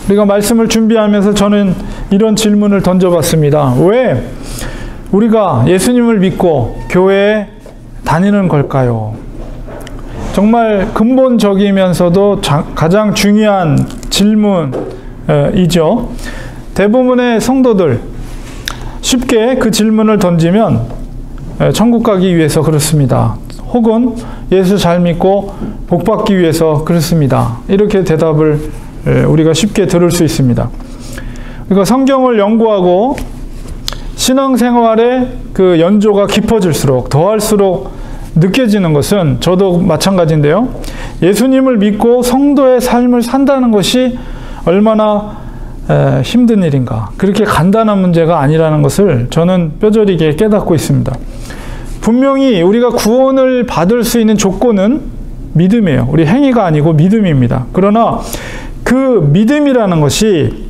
우리가 말씀을 준비하면서 저는 이런 질문을 던져봤습니다. 왜 우리가 예수님을 믿고 교회에 다니는 걸까요? 정말 근본적이면서도 가장 중요한 질문이죠. 대부분의 성도들 쉽게 그 질문을 던지면 천국 가기 위해서 그렇습니다. 혹은 예수 잘 믿고 복 받기 위해서 그렇습니다. 이렇게 대답을 우리가 쉽게 들을 수 있습니다. 그러니까 성경을 연구하고 신앙생활의 그 연조가 깊어질수록 더할수록 느껴지는 것은 저도 마찬가지인데요. 예수님을 믿고 성도의 삶을 산다는 것이 얼마나 힘든 일인가. 그렇게 간단한 문제가 아니라는 것을 저는 뼈저리게 깨닫고 있습니다. 분명히 우리가 구원을 받을 수 있는 조건은 믿음이에요. 우리 행위가 아니고 믿음입니다. 그러나 그 믿음이라는 것이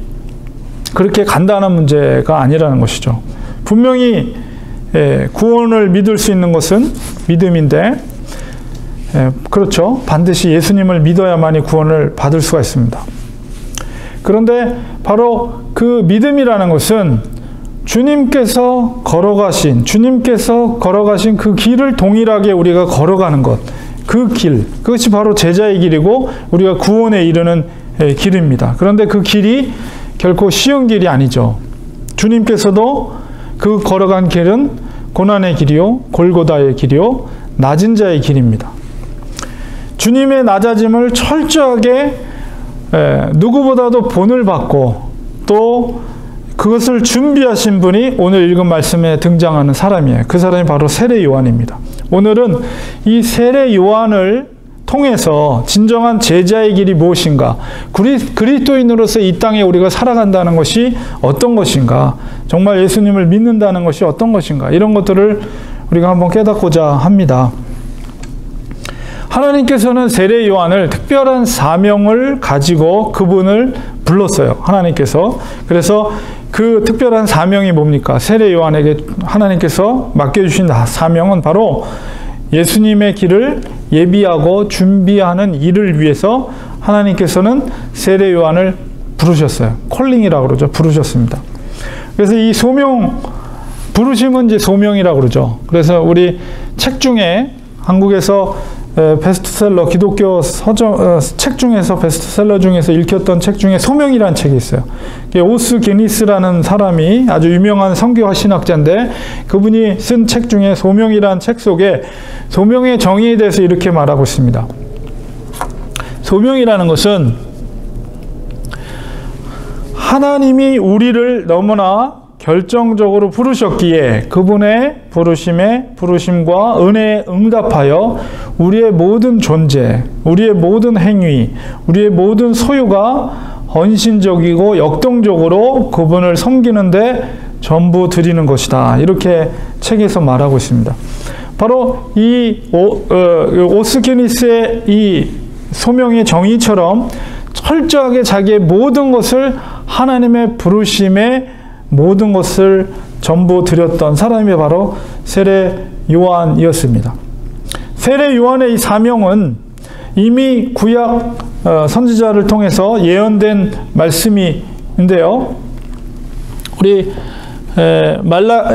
그렇게 간단한 문제가 아니라는 것이죠. 분명히 구원을 믿을 수 있는 것은 믿음인데, 그렇죠. 반드시 예수님을 믿어야만이 구원을 받을 수가 있습니다. 그런데 바로 그 믿음이라는 것은 주님께서 걸어가신 그 길을 동일하게 우리가 걸어가는 것, 그 길, 그것이 바로 제자의 길이고 우리가 구원에 이르는 길입니다. 그런데 그 길이 결코 쉬운 길이 아니죠. 주님께서도 그 걸어간 길은 고난의 길이요, 골고다의 길이요, 낮은 자의 길입니다. 주님의 낮아짐을 철저하게 누구보다도 본을 받고 또 그것을 준비하신 분이 오늘 읽은 말씀에 등장하는 사람이에요. 그 사람이 바로 세례 요한입니다. 오늘은 이 세례 요한을 통해서 진정한 제자의 길이 무엇인가, 그리스도인으로서 이 땅에 우리가 살아간다는 것이 어떤 것인가, 정말 예수님을 믿는다는 것이 어떤 것인가, 이런 것들을 우리가 한번 깨닫고자 합니다. 하나님께서는 세례 요한을 특별한 사명을 가지고 그분을 불렀어요. 하나님께서. 그래서 그 특별한 사명이 뭡니까? 세례 요한에게 하나님께서 맡겨주신 사명은 바로 예수님의 길을 예비하고 준비하는 일을 위해서 하나님께서는 세례 요한을 부르셨어요. 콜링이라고 그러죠. 부르셨습니다. 그래서 이 소명, 부르심은 이제 소명이라고 그러죠. 그래서 우리 책 중에 한국에서 베스트셀러, 기독교 책 중에서 베스트셀러 중에서 읽혔던 책 중에 소명이라는 책이 있어요. 오스 게니스라는 사람이 아주 유명한 선교화 신학자인데 그분이 쓴 책 중에 소명이라는 책 속에 소명의 정의에 대해서 이렇게 말하고 있습니다. 소명이라는 것은 하나님이 우리를 너무나 결정적으로 부르셨기에 그분의 부르심과 은혜에 응답하여 우리의 모든 존재, 우리의 모든 행위, 우리의 모든 소유가 헌신적이고 역동적으로 그분을 섬기는데 전부 드리는 것이다. 이렇게 책에서 말하고 있습니다. 바로 이 오스게니스의 이 소명의 정의처럼 철저하게 자기의 모든 것을 하나님의 부르심에 모든 것을 전부 드렸던 사람이 바로 세례 요한이었습니다. 세례 요한의 이 사명은 이미 구약 선지자를 통해서 예언된 말씀인데요. 우리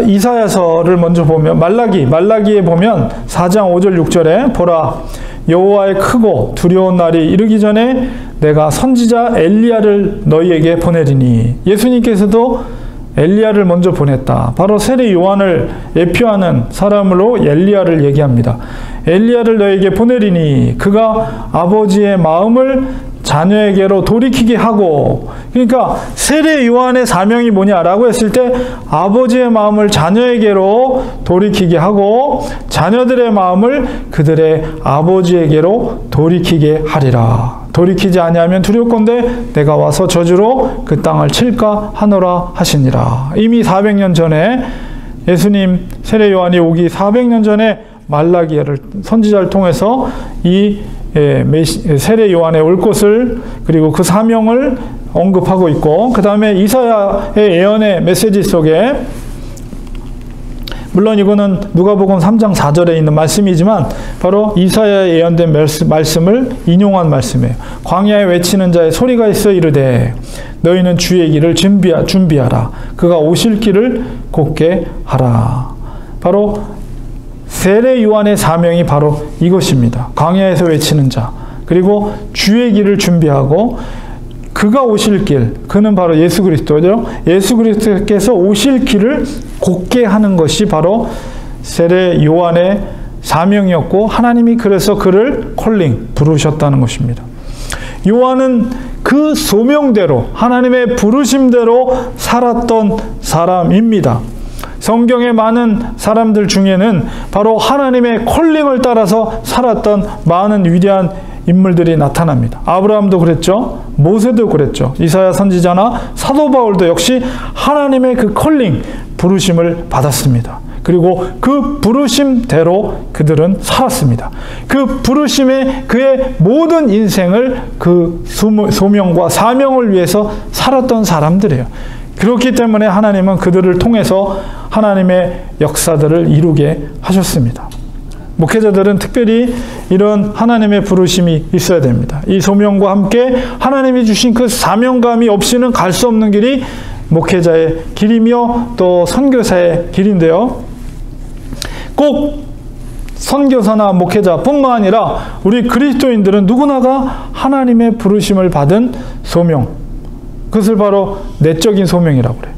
이사야서를 먼저 보면 말라기에 보면 4장 5절 6절에 보라 여호와의 크고 두려운 날이 이르기 전에 내가 선지자 엘리야를 너희에게 보내리니, 예수님께서도 엘리야를 먼저 보냈다. 바로 세례 요한을 예표하는 사람으로 엘리야를 얘기합니다. 엘리야를 너에게 보내리니 그가 아버지의 마음을 자녀에게로 돌이키게 하고, 그러니까 세례 요한의 사명이 뭐냐라고 했을 때 아버지의 마음을 자녀에게로 돌이키게 하고 자녀들의 마음을 그들의 아버지에게로 돌이키게 하리라. 돌이키지 아니하면 두렵건대 내가 와서 저주로 그 땅을 칠까 하노라 하시니라. 이미 400년 전에 예수님 세례 요한이 오기 400년 전에 말라기야를 선지자를 통해서 이 세례 요한의 올 것을 그리고 그 사명을 언급하고 있고, 그 다음에 이사야의 예언의 메시지 속에, 물론 이거는 누가복음 3장 4절에 있는 말씀이지만 바로 이사야에 예언된 말씀을 인용한 말씀이에요. 광야에 외치는 자의 소리가 있어 이르되 너희는 주의 길을 준비하라. 그가 오실 길을 곧게 하라. 바로 세례 요한의 사명이 바로 이것입니다. 광야에서 외치는 자, 그리고 주의 길을 준비하고 그가 오실 길, 그는 바로 예수 그리스도죠. 예수 그리스도께서 오실 길을 곧게 하는 것이 바로 세례 요한의 사명이었고, 하나님이 그래서 그를 부르셨다는 것입니다. 요한은 그 소명대로, 하나님의 부르심대로 살았던 사람입니다. 성경의 많은 사람들 중에는 바로 하나님의 콜링을 따라서 살았던 많은 위대한 인물들이 나타납니다. 아브라함도 그랬죠. 모세도 그랬죠. 이사야 선지자나 사도 바울도 역시 하나님의 그 콜링, 부르심을 받았습니다. 그리고 그 부르심대로 그들은 살았습니다. 그 부르심에 그의 모든 인생을 그 소명과 사명을 위해서 살았던 사람들이에요. 그렇기 때문에 하나님은 그들을 통해서 하나님의 역사들을 이루게 하셨습니다. 목회자들은 특별히 이런 하나님의 부르심이 있어야 됩니다. 이 소명과 함께 하나님이 주신 그 사명감이 없이는 갈 수 없는 길이 목회자의 길이며 또 선교사의 길인데요. 꼭 선교사나 목회자뿐만 아니라 우리 그리스도인들은 누구나가 하나님의 부르심을 받은 소명, 그것을 바로 내적인 소명이라고 그래요.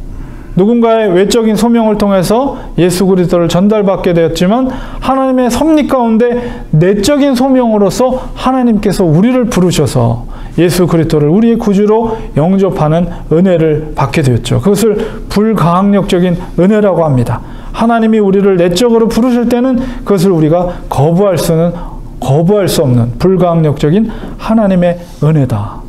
누군가의 외적인 소명을 통해서 예수 그리스도를 전달받게 되었지만 하나님의 섭리 가운데 내적인 소명으로서 하나님께서 우리를 부르셔서 예수 그리스도를 우리의 구주로 영접하는 은혜를 받게 되었죠. 그것을 불가항력적인 은혜라고 합니다. 하나님이 우리를 내적으로 부르실 때는 그것을 우리가 거부할 수 없는 불가항력적인 하나님의 은혜다.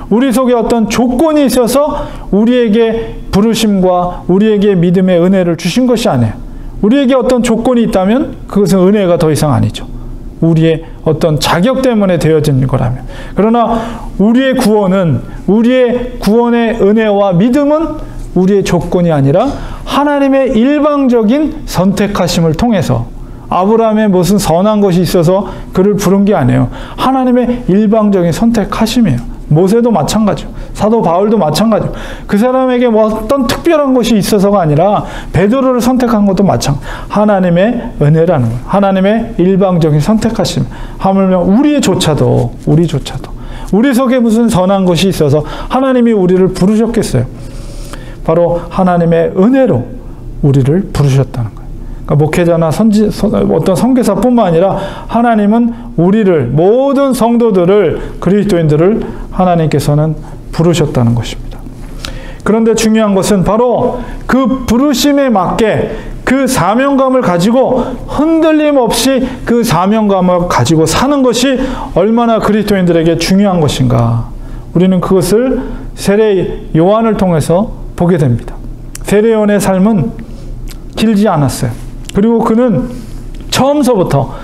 우리 속에 어떤 조건이 있어서 우리에게 부르심과 우리에게 믿음의 은혜를 주신 것이 아니에요. 우리에게 어떤 조건이 있다면 그것은 은혜가 더 이상 아니죠. 우리의 어떤 자격 때문에 되어진 거라면. 그러나 우리의 구원의 은혜와 믿음은 우리의 조건이 아니라 하나님의 일방적인 선택하심을 통해서, 아브라함의 무슨 선한 것이 있어서 그를 부른 게 아니에요. 하나님의 일방적인 선택하심이에요. 모세도 마찬가지죠. 사도 바울도 마찬가지죠. 그 사람에게 뭐 어떤 특별한 것이 있어서가 아니라 베드로를 선택한 것도 마찬가지죠. 하나님의 은혜라는 거예요. 하나님의 일방적인 선택하심. 하물며 우리조차도 우리 속에 무슨 선한 것이 있어서 하나님이 우리를 부르셨겠어요. 바로 하나님의 은혜로 우리를 부르셨다는 거예요. 그러니까 목회자나 어떤 선교사뿐만 아니라 하나님은 우리를, 모든 성도들을, 그리스도인들을 하나님께서는 부르셨다는 것입니다. 그런데 중요한 것은 바로 그 부르심에 맞게 그 사명감을 가지고 흔들림 없이 그 사명감을 가지고 사는 것이 얼마나 그리스도인들에게 중요한 것인가. 우리는 그것을 세례 요한을 통해서 보게 됩니다. 세례 요한의 삶은 길지 않았어요. 그리고 그는 처음서부터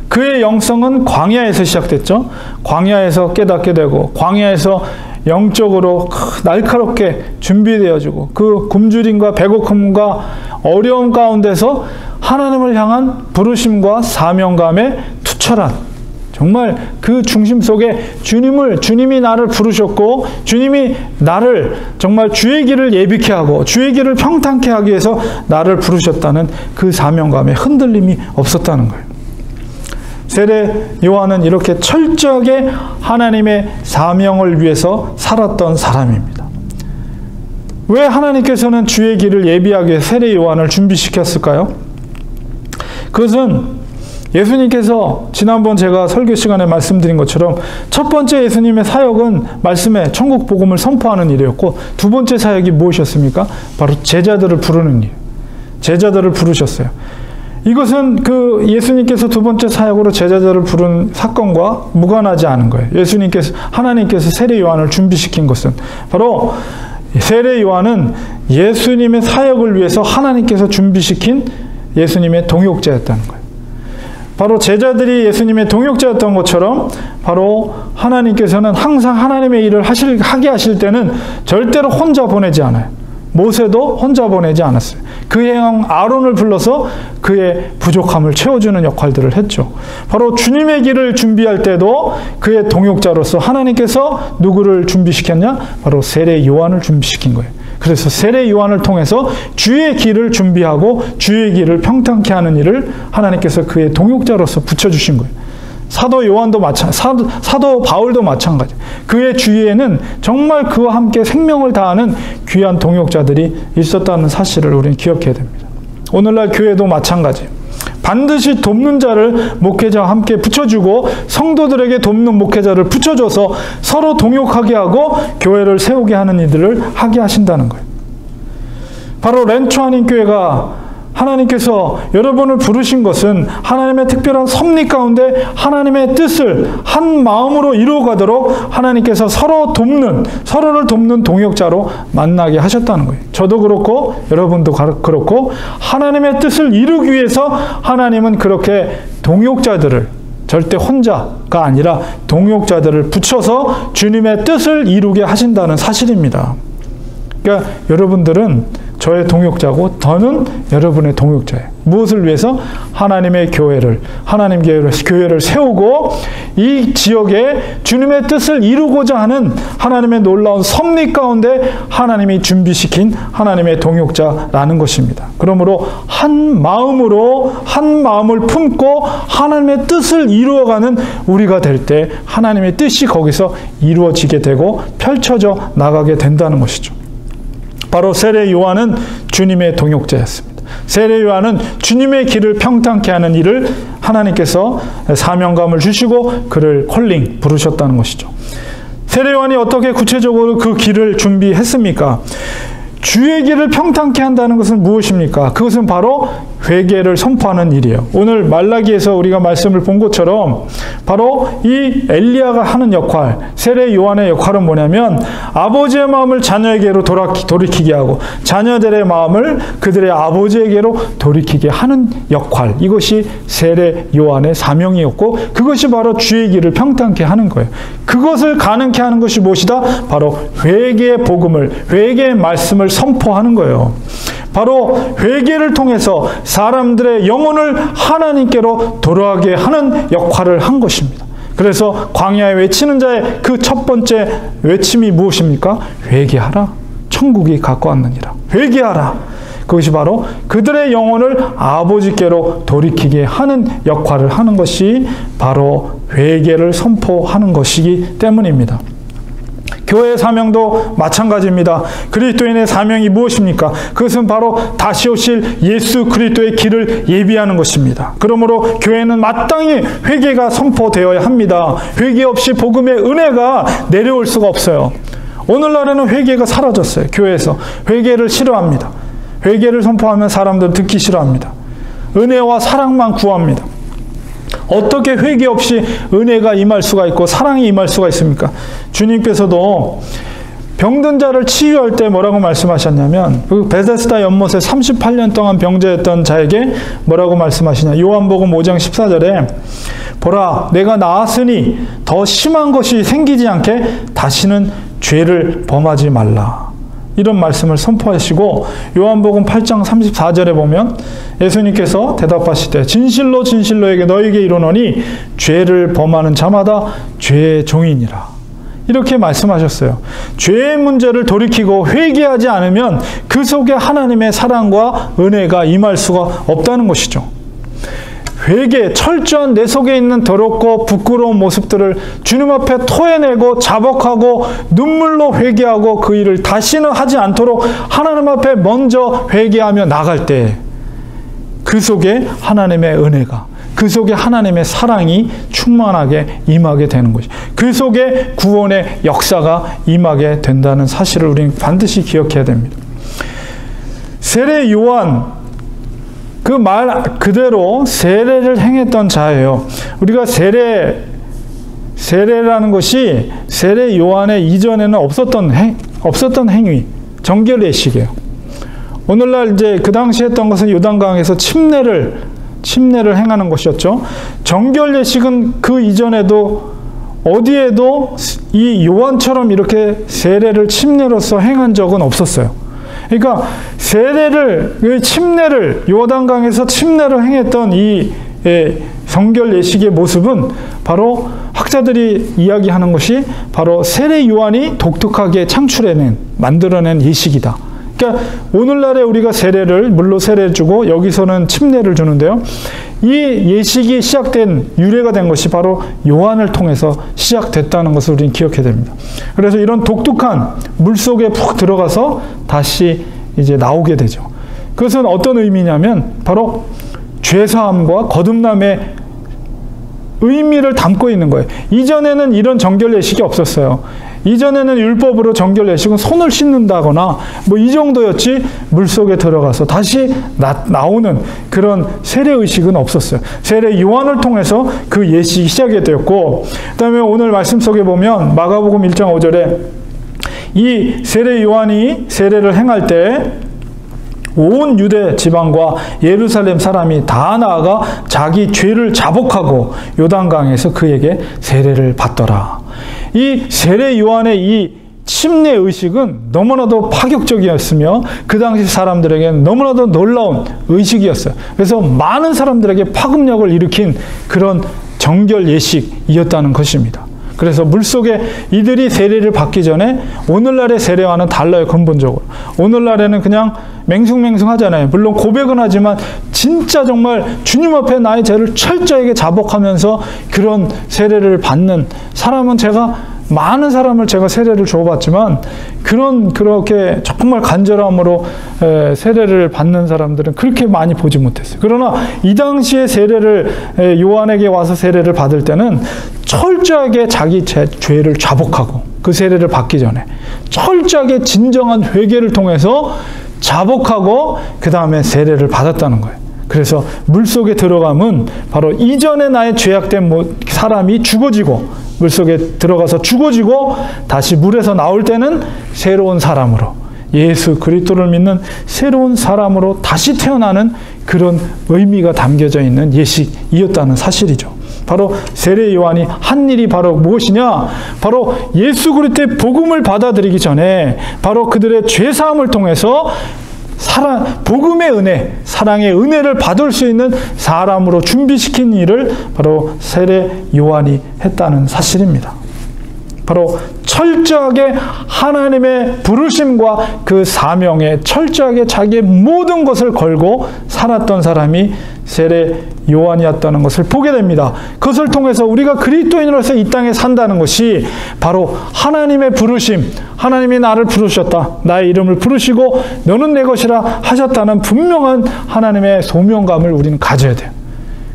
그의 영성은 광야에서 시작됐죠. 광야에서 깨닫게 되고 광야에서 영적으로 날카롭게 준비되어지고 그 굶주림과 배고픔과 어려움 가운데서 하나님을 향한 부르심과 사명감에 투철한, 정말 그 중심 속에 주님이 나를 부르셨고 주님이 나를 정말 주의 길을 예비케 하고 주의 길을 평탄케 하기 위해서 나를 부르셨다는 그 사명감에 흔들림이 없었다는 거예요. 세례 요한은 이렇게 철저하게 하나님의 사명을 위해서 살았던 사람입니다. 왜 하나님께서는 주의 길을 예비하기 위해 세례 요한을 준비시켰을까요? 그것은 예수님께서 지난번 제가 설교 시간에 말씀드린 것처럼 첫 번째 예수님의 사역은 말씀에 천국 복음을 선포하는 일이었고, 두 번째 사역이 무엇이었습니까? 바로 제자들을 부르는 일. 제자들을 부르셨어요. 이것은 그 예수님께서 두 번째 사역으로 제자들을 부른 사건과 무관하지 않은 거예요. 하나님께서 세례 요한을 준비시킨 것은 바로 세례 요한은 예수님의 사역을 위해서 하나님께서 준비시킨 예수님의 동역자였다는 거예요. 바로 제자들이 예수님의 동역자였던 것처럼 바로 하나님께서는 항상 하나님의 일을 하게 하실 때는 절대로 혼자 보내지 않아요. 모세도 혼자 보내지 않았어요. 그의 형 아론을 불러서 그의 부족함을 채워주는 역할들을 했죠. 바로 주님의 길을 준비할 때도 그의 동역자로서 하나님께서 누구를 준비시켰냐? 바로 세례 요한을 준비시킨 거예요. 그래서 세례 요한을 통해서 주의 길을 준비하고 주의 길을 평탄케 하는 일을 하나님께서 그의 동역자로서 붙여주신 거예요. 사도 요한도 사도 바울도 마찬가지. 그의 주위에는 정말 그와 함께 생명을 다하는 귀한 동역자들이 있었다는 사실을 우리는 기억해야 됩니다. 오늘날 교회도 마찬가지예요. 반드시 돕는 자를 목회자와 함께 붙여주고 성도들에게 돕는 목회자를 붙여줘서 서로 동역하게 하고 교회를 세우게 하는 일들을 하게 하신다는 거예요. 바로 렌초아닌 교회가 하나님께서 여러분을 부르신 것은 하나님의 특별한 섭리 가운데 하나님의 뜻을 한 마음으로 이루어가도록 하나님께서 서로를 돕는 동역자로 만나게 하셨다는 거예요. 저도 그렇고 여러분도 그렇고 하나님의 뜻을 이루기 위해서 하나님은 그렇게 동역자들을 절대 혼자가 아니라 동역자들을 붙여서 주님의 뜻을 이루게 하신다는 사실입니다. 그러니까 여러분들은 저의 동역자고 저는 여러분의 동역자예요. 무엇을 위해서? 하나님의 교회를 세우고 이 지역에 주님의 뜻을 이루고자 하는 하나님의 놀라운 섭리 가운데 하나님이 준비시킨 하나님의 동역자라는 것입니다. 그러므로 한 마음을 품고 하나님의 뜻을 이루어가는 우리가 될 때 하나님의 뜻이 거기서 이루어지게 되고 펼쳐져 나가게 된다는 것이죠. 바로 세례 요한은 주님의 동역자였습니다. 세례 요한은 주님의 길을 평탄케 하는 일을 하나님께서 사명감을 주시고 그를 부르셨다는 것이죠. 세례 요한이 어떻게 구체적으로 그 길을 준비했습니까? 주의 길을 평탄케 한다는 것은 무엇입니까? 그것은 바로 회개를 선포하는 일이에요. 오늘 말라기에서 우리가 말씀을 본 것처럼 바로 이 엘리야가 하는 역할, 세례 요한의 역할은 뭐냐면 아버지의 마음을 자녀에게로 돌이키게 하고 자녀들의 마음을 그들의 아버지에게로 돌이키게 하는 역할, 이것이 세례 요한의 사명이었고 그것이 바로 주의 길을 평탄케 하는 거예요. 그것을 가능케 하는 것이 무엇이다? 바로 회개의 복음을, 회개의 말씀을 선포하는 거예요. 바로 회개를 통해서 사람들의 영혼을 하나님께로 돌아가게 하는 역할을 한 것입니다. 그래서 광야에 외치는 자의 그 첫 번째 외침이 무엇입니까? 회개하라. 천국이 가까웠느니라. 회개하라. 그것이 바로 그들의 영혼을 아버지께로 돌이키게 하는 역할을 하는 것이 바로 회개를 선포하는 것이기 때문입니다. 교회의 사명도 마찬가지입니다. 그리스도인의 사명이 무엇입니까? 그것은 바로 다시 오실 예수 그리스도의 길을 예비하는 것입니다. 그러므로 교회는 마땅히 회개가 선포되어야 합니다. 회개 없이 복음의 은혜가 내려올 수가 없어요. 오늘날에는 회개가 사라졌어요. 교회에서 회개를 싫어합니다. 회개를 선포하면 사람들은 듣기 싫어합니다. 은혜와 사랑만 구합니다. 어떻게 회개 없이 은혜가 임할 수가 있고 사랑이 임할 수가 있습니까? 주님께서도 병든 자를 치유할 때 뭐라고 말씀하셨냐면 그 베데스다 연못에 38년 동안 병자였던 자에게 뭐라고 말씀하시냐? 요한복음 5장 14절에 보라 내가 나았으니 더 심한 것이 생기지 않게 다시는 죄를 범하지 말라. 이런 말씀을 선포하시고 요한복음 8장 34절에 보면 예수님께서 대답하시되 진실로 진실로에게 너희에게 이르노니 죄를 범하는 자마다 죄의 종이니라. 이렇게 말씀하셨어요. 죄의 문제를 돌이키고 회개하지 않으면 그 속에 하나님의 사랑과 은혜가 임할 수가 없다는 것이죠. 회개, 철저한 내 속에 있는 더럽고 부끄러운 모습들을 주님 앞에 토해내고 자복하고 눈물로 회개하고 그 일을 다시는 하지 않도록 하나님 앞에 먼저 회개하며 나갈 때 그 속에 하나님의 은혜가, 그 속에 하나님의 사랑이 충만하게 임하게 되는 것이, 그 속에 구원의 역사가 임하게 된다는 사실을 우리는 반드시 기억해야 됩니다. 세례 요한, 그 말 그대로 세례를 행했던 자예요. 우리가 세례라는 것이 세례 요한의 이전에는 없었던 행위, 정결 예식이에요. 오늘날 이제 그 당시 했던 것은 요단강에서 침례를 행하는 것이었죠. 정결 예식은 그 이전에도 어디에도 이 요한처럼 이렇게 세례를 침례로서 행한 적은 없었어요. 그러니까 세례를, 침례를, 요단강에서 침례를 행했던 이 성결 예식의 모습은 바로 학자들이 이야기하는 것이 바로 세례 요한이 독특하게 만들어낸 예식이다. 그러니까 오늘날에 우리가 세례를, 물로 세례를 주고 여기서는 침례를 주는데요. 이 예식이 시작된, 유래가 된 것이 바로 요한을 통해서 시작됐다는 것을 우리는 기억해야 됩니다. 그래서 이런 독특한 물속에 푹 들어가서 다시 이제 나오게 되죠. 그것은 어떤 의미냐면 바로 죄사함과 거듭남의 의미를 담고 있는 거예요. 이전에는 이런 정결 예식이 없었어요. 이전에는 율법으로 정결 예식은 손을 씻는다거나 뭐 이 정도였지, 물속에 들어가서 다시 나오는 그런 세례 의식은 없었어요. 세례 요한을 통해서 그 예식이 시작이 되었고, 그 다음에 오늘 말씀 속에 보면 마가복음 1장 5절에 이 세례 요한이 세례를 행할 때 온 유대 지방과 예루살렘 사람이 다 나아가 자기 죄를 자복하고 요단강에서 그에게 세례를 받더라. 이 세례 요한의 이 침례 의식은 너무나도 파격적이었으며 그 당시 사람들에게는 너무나도 놀라운 의식이었어요. 그래서 많은 사람들에게 파급력을 일으킨 그런 정결 예식이었다는 것입니다. 그래서 물속에 이들이 세례를 받기 전에 오늘날의 세례와는 달라요, 근본적으로. 오늘날에는 그냥 맹숭맹숭 하잖아요. 물론 고백은 하지만 진짜 정말 주님 앞에 나의 죄를 철저하게 자복하면서 그런 세례를 받는 사람은 많은 사람을 제가 세례를 줘봤지만 그렇게 정말 간절함으로 세례를 받는 사람들은 그렇게 많이 보지 못했어요. 그러나 이 당시에 세례를 요한에게 와서 세례를 받을 때는 철저하게 자기 죄를 자복하고, 그 세례를 받기 전에 철저하게 진정한 회개를 통해서 자복하고 그 다음에 세례를 받았다는 거예요. 그래서 물속에 들어가면 바로 이전에 나의 죄악된 사람이 죽어지고, 물속에 들어가서 죽어지고 다시 물에서 나올 때는 새로운 사람으로, 예수 그리스도를 믿는 새로운 사람으로 다시 태어나는 그런 의미가 담겨져 있는 예식이었다는 사실이죠. 바로 세례 요한이 한 일이 바로 무엇이냐? 바로 예수 그리스도의 복음을 받아들이기 전에 바로 그들의 죄사함을 통해서 복음의 은혜, 사랑의 은혜를 받을 수 있는 사람으로 준비시킨 일을 바로 세례 요한이 했다는 사실입니다. 바로 철저하게 하나님의 부르심과 그 사명에 철저하게 자기의 모든 것을 걸고 살았던 사람이 세례 요한이었다는 것을 보게 됩니다. 그것을 통해서 우리가 그리스도인으로서 이 땅에 산다는 것이 바로 하나님의 부르심, 하나님이 나를 부르셨다, 나의 이름을 부르시고 너는 내 것이라 하셨다는 분명한 하나님의 소명감을 우리는 가져야 돼요.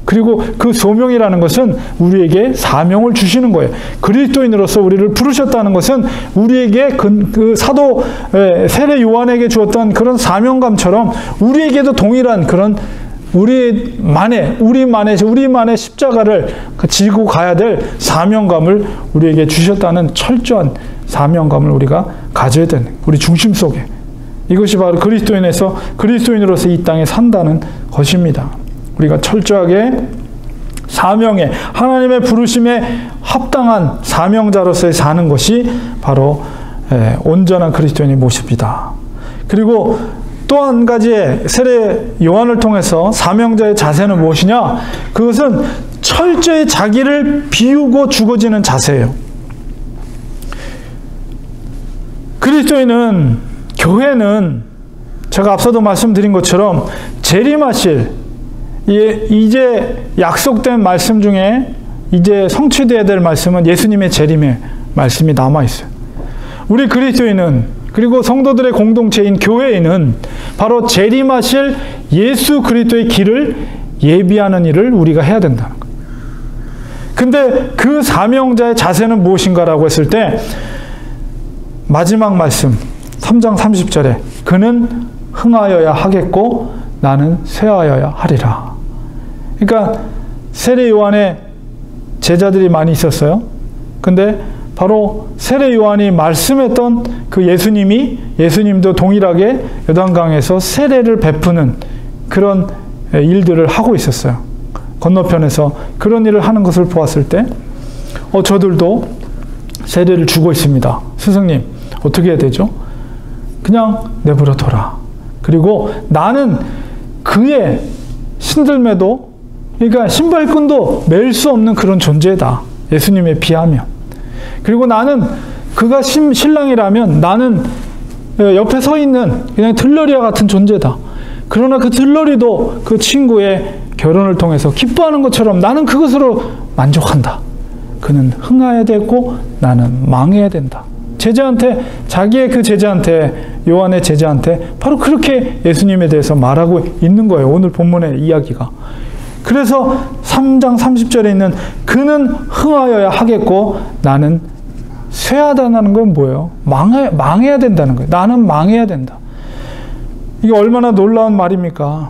그리고 그 소명이라는 것은 우리에게 사명을 주시는 거예요. 그리스도인으로서 우리를 부르셨다는 것은 우리에게 그 사도 세례 요한에게 주었던 그런 사명감처럼 우리에게도 동일한 그런 우리만의 십자가를 지고 가야 될 사명감을 우리에게 주셨다는 철저한 사명감을 우리가 가져야 되는, 우리 중심 속에. 이것이 바로 그리스도인으로서 이 땅에 산다는 것입니다. 우리가 철저하게 사명에, 하나님의 부르심에 합당한 사명자로서의 사는 것이 바로 온전한 그리스도인의 모습이다. 그리고 또 한 가지의 세례 요한을 통해서 사명자의 자세는 무엇이냐? 그것은 철저히 자기를 비우고 죽어지는 자세예요. 그리스도인은, 교회는 제가 앞서도 말씀드린 것처럼 재림하실, 이제 약속된 말씀 중에 이제 성취되어야 될 말씀은 예수님의 재림의 말씀이 남아있어요. 우리 그리스도인은, 그리고 성도들의 공동체인 교회에는 바로 재림하실 예수 그리스도의 길을 예비하는 일을 우리가 해야 된다는 거예요. 근데 그 사명자의 자세는 무엇인가라고 했을 때 마지막 말씀 3장 30절에 그는 흥하여야 하겠고 나는 쇠하여야 하리라. 그러니까 세례 요한의 제자들이 많이 있었어요. 근데 바로 세례 요한이 말씀했던 그 예수님도 동일하게 요단강에서 세례를 베푸는 그런 일들을 하고 있었어요. 건너편에서 그런 일을 하는 것을 보았을 때 저들도 세례를 주고 있습니다. 스승님, 어떻게 해야 되죠? 그냥 내버려둬라. 그리고 나는 그의 신들매도, 그러니까 신발끈도 맬 수 없는 그런 존재다. 예수님에 비하면. 그리고 나는 그가 신랑이라면 나는 옆에 서 있는 그냥 들러리와 같은 존재다. 그러나 그 들러리도 그 친구의 결혼을 통해서 기뻐하는 것처럼 나는 그것으로 만족한다. 그는 흥해야 되고 나는 망해야 된다. 제자한테, 자기의 그 제자한테, 요한의 제자한테 바로 그렇게 예수님에 대해서 말하고 있는 거예요. 오늘 본문의 이야기가. 그래서 3장 30절에 있는 그는 흥하여야 하겠고 나는 쇠하다는 건 뭐예요? 망해야 된다는 거예요. 나는 망해야 된다. 이게 얼마나 놀라운 말입니까?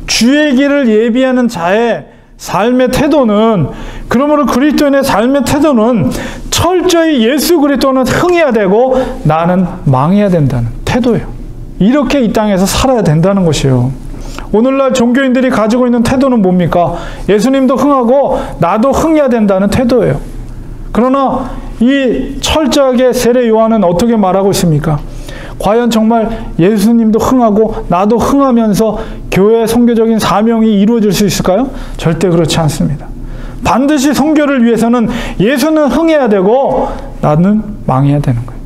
주의 길을 예비하는 자의 삶의 태도는, 그러므로 그리스도인의 삶의 태도는 철저히 예수 그리스도는 흥해야 되고 나는 망해야 된다는 태도예요. 이렇게 이 땅에서 살아야 된다는 것이에요. 오늘날 종교인들이 가지고 있는 태도는 뭡니까? 예수님도 흥하고 나도 흥해야 된다는 태도예요. 그러나 이 철저하게 세례 요한은 어떻게 말하고 있습니까? 과연 정말 예수님도 흥하고 나도 흥하면서 교회의 선교적인 사명이 이루어질 수 있을까요? 절대 그렇지 않습니다. 반드시 선교를 위해서는 예수는 흥해야 되고 나는 망해야 되는 거예요.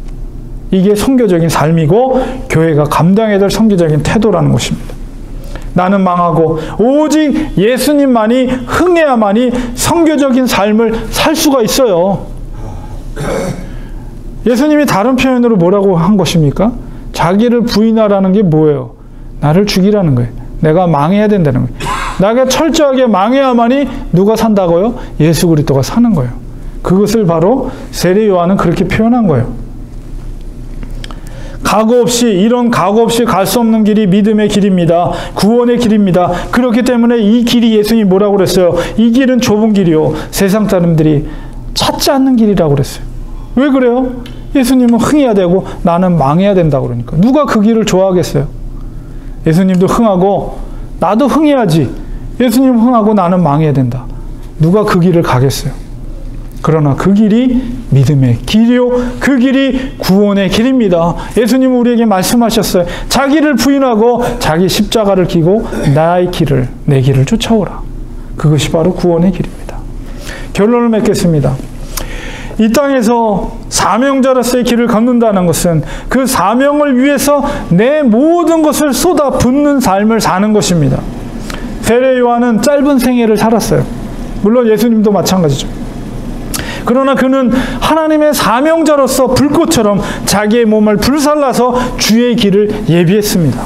이게 선교적인 삶이고 교회가 감당해야 될 선교적인 태도라는 것입니다. 나는 망하고 오직 예수님만이 흥해야만이 선교적인 삶을 살 수가 있어요. 예수님이 다른 표현으로 뭐라고 한 것입니까? 자기를 부인하라는 게 뭐예요? 나를 죽이라는 거예요. 내가 망해야 된다는 거예요. 내가 철저하게 망해야만이 누가 산다고요? 예수 그리스도가 사는 거예요. 그것을 바로 세례 요한은 그렇게 표현한 거예요. 각오 없이 갈 수 없는 길이 믿음의 길입니다. 구원의 길입니다. 그렇기 때문에 이 길이 예수님이 뭐라고 그랬어요? 이 길은 좁은 길이요. 세상 사람들이 찾지 않는 길이라고 그랬어요. 왜 그래요? 예수님은 흥해야 되고 나는 망해야 된다고 그러니까. 누가 그 길을 좋아하겠어요? 예수님도 흥하고 나도 흥해야지. 예수님 흥하고 나는 망해야 된다. 누가 그 길을 가겠어요? 그러나 그 길이 믿음의 길이요. 그 길이 구원의 길입니다. 예수님은 우리에게 말씀하셨어요. 자기를 부인하고 자기 십자가를 지고 나의 길을, 내 길을 쫓아오라. 그것이 바로 구원의 길입니다. 결론을 맺겠습니다. 이 땅에서 사명자로서의 길을 걷는다는 것은 그 사명을 위해서 내 모든 것을 쏟아 붓는 삶을 사는 것입니다. 세례 요한은 짧은 생애를 살았어요. 물론 예수님도 마찬가지죠. 그러나 그는 하나님의 사명자로서 불꽃처럼 자기의 몸을 불살라서 주의 길을 예비했습니다.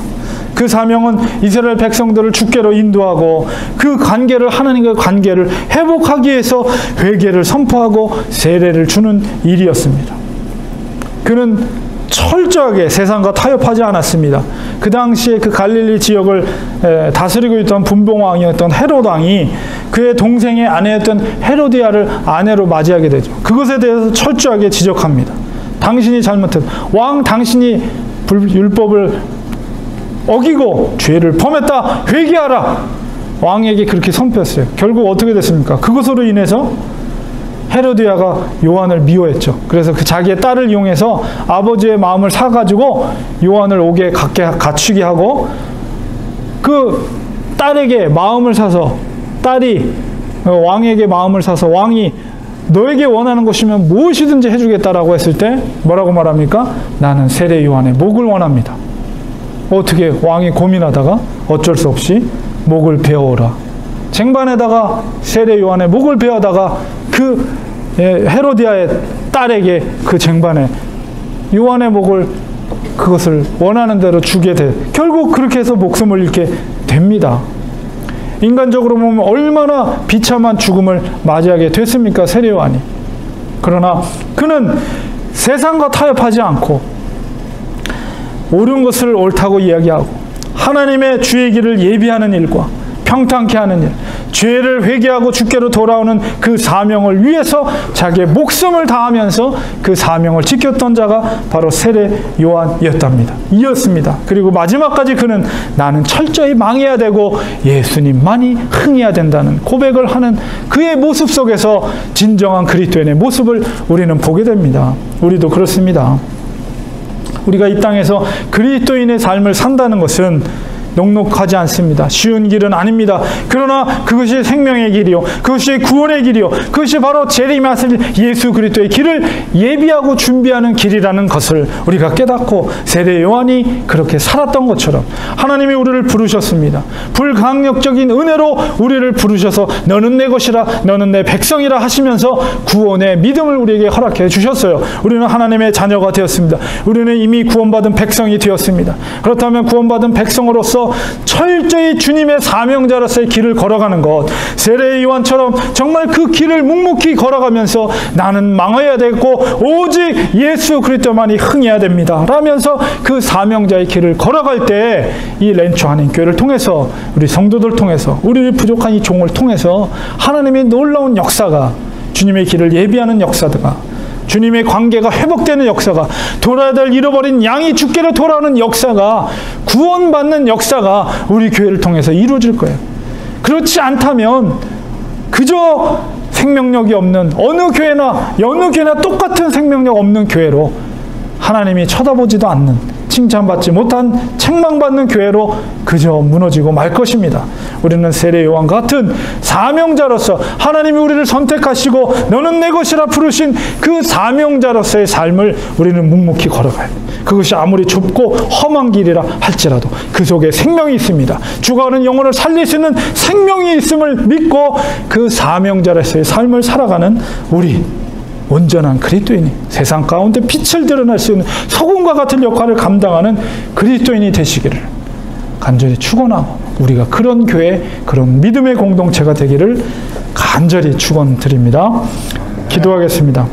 그 사명은 이스라엘 백성들을 주께로 인도하고 그 관계를, 하나님과의 관계를 회복하기 위해서 회개를 선포하고 세례를 주는 일이었습니다. 그는 철저하게 세상과 타협하지 않았습니다. 그 당시에 그 갈릴리 지역을 다스리고 있던 분봉왕이었던 헤롯 왕이 그의 동생의 아내였던 헤로디아를 아내로 맞이하게 되죠. 그것에 대해서 철저하게 지적합니다. 당신이 잘못했다. 왕, 당신이 율법을 어기고 죄를 범했다. 회개하라. 왕에게 그렇게 선포했어요. 결국 어떻게 됐습니까? 그것으로 인해서 헤로디아가 요한을 미워했죠. 그래서 그 자기의 딸을 이용해서 아버지의 마음을 사가지고 요한을 오게 갖추게 하고 그 딸에게 마음을 사서, 딸이 왕에게 마음을 사서 왕이 너에게 원하는 것이면 무엇이든지 해주겠다라고 했을 때 뭐라고 말합니까? 나는 세례 요한의 목을 원합니다. 어떻게 왕이 고민하다가 어쩔 수 없이 목을 베어오라. 쟁반에다가 세례 요한의 목을 베어다가 그 헤로디아의 딸에게 그 쟁반에 요한의 목을, 그것을 원하는 대로 주게 돼. 결국 그렇게 해서 목숨을 잃게 됩니다. 인간적으로 보면 얼마나 비참한 죽음을 맞이하게 됐습니까? 세례 요한이. 그러나 그는 세상과 타협하지 않고 옳은 것을 옳다고 이야기하고 하나님의 주의 길을 예비하는 일과 평탄케 하는 일, 죄를 회개하고 주께로 돌아오는 그 사명을 위해서 자기의 목숨을 다하면서 그 사명을 지켰던 자가 바로 세례 요한이었답니다. 이었습니다. 그리고 마지막까지 그는 나는 철저히 망해야 되고 예수님만이 흥해야 된다는 고백을 하는 그의 모습 속에서 진정한 그리스도인의 모습을 우리는 보게 됩니다. 우리도 그렇습니다. 우리가 이 땅에서 그리스도인의 삶을 산다는 것은 녹록하지 않습니다. 쉬운 길은 아닙니다. 그러나 그것이 생명의 길이요, 그것이 구원의 길이요, 그것이 바로 재림하실 예수 그리스도의 길을 예비하고 준비하는 길이라는 것을 우리가 깨닫고 세례 요한이 그렇게 살았던 것처럼 하나님이 우리를 부르셨습니다. 불강력적인 은혜로 우리를 부르셔서 너는 내 것이라, 너는 내 백성이라 하시면서 구원의 믿음을 우리에게 허락해 주셨어요. 우리는 하나님의 자녀가 되었습니다. 우리는 이미 구원받은 백성이 되었습니다. 그렇다면 구원받은 백성으로서 철저히 주님의 사명자로서의 길을 걸어가는 것, 세례 요한처럼 정말 그 길을 묵묵히 걸어가면서 나는 망해야 되고 오직 예수 그리스도만이 흥해야 됩니다 라면서 그 사명자의 길을 걸어갈 때 이 렌초 한인교회를 통해서, 우리 성도들 통해서, 우리를 부족한 이 종을 통해서 하나님의 놀라운 역사가, 주님의 길을 예비하는 역사가, 주님의 관계가 회복되는 역사가, 돌아야 될 잃어버린 양이 주께로 돌아오는 역사가, 구원받는 역사가 우리 교회를 통해서 이루어질 거예요. 그렇지 않다면 그저 생명력이 없는 어느 교회나 똑같은 생명력 없는 교회로, 하나님이 쳐다보지도 않는, 칭찬받지 못한, 책망받는 교회로 그저 무너지고 말 것입니다. 우리는 세례 요한 같은 사명자로서 하나님이 우리를 선택하시고 너는 내 것이라 부르신 그 사명자로서의 삶을 우리는 묵묵히 걸어가야 돼요. 그것이 아무리 좁고 험한 길이라 할지라도 그 속에 생명이 있습니다. 죽어가는 영혼을 살릴 수 있는 생명이 있음을 믿고 그 사명자로서의 삶을 살아가는 우리 온전한 그리스도인이, 세상 가운데 빛을 드러낼 수 있는 소금과 같은 역할을 감당하는 그리스도인이 되시기를 간절히 축원하고, 우리가 그런 교회, 그런 믿음의 공동체가 되기를 간절히 축원드립니다. 기도하겠습니다.